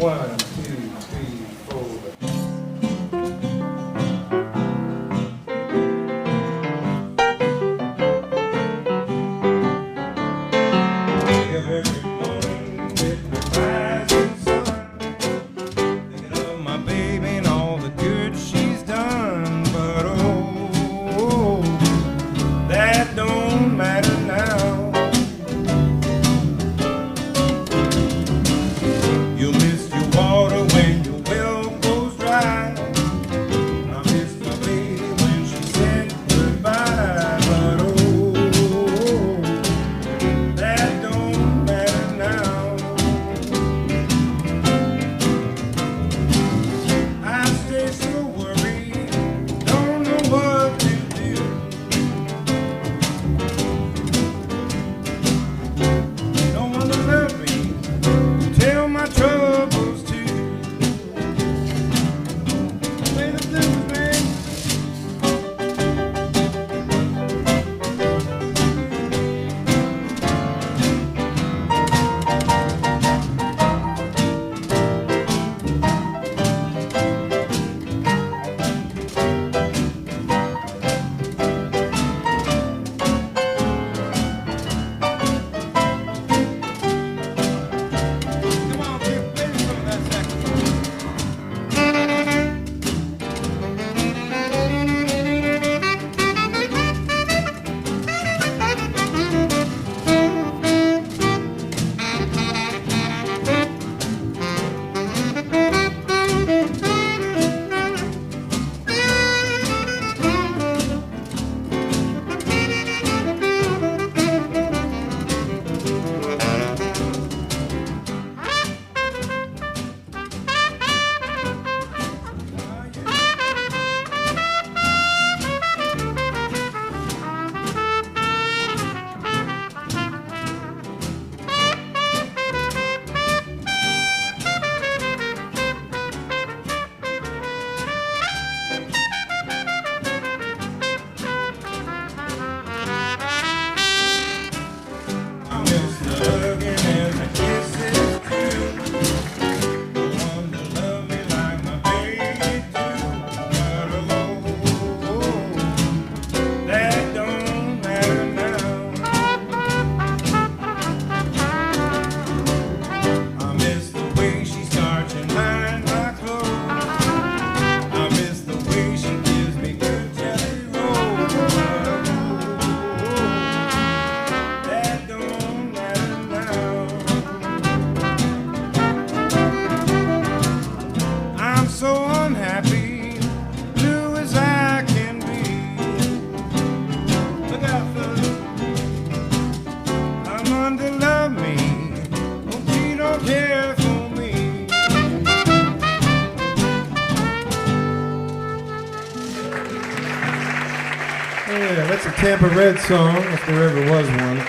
1, 2, 3, 4. Every morning with the rising sun, thinking of my baby and all the good she's done. But oh, that don't matter now. You miss your water when your well goes dry. I miss my baby when she said goodbye. But oh, that don't matter now. I stay so worried, don't know what to do. No one to love me, tell my troubles to. Play the blues, man. Come on, kid, play some of that saxophone. I miss the hugging and the kisses too. The one to love me like my baby do. But oh, that don't matter now. I miss the way she starts and iron my clothes. I miss the way she gives me good jelly rolls. But oh, that don't matter now. I'm so unhappy, blue as I can be. Look out, fellas. I'm under love me, hope she don't care for me. Yeah, that's a Tampa Red song, if there ever was one.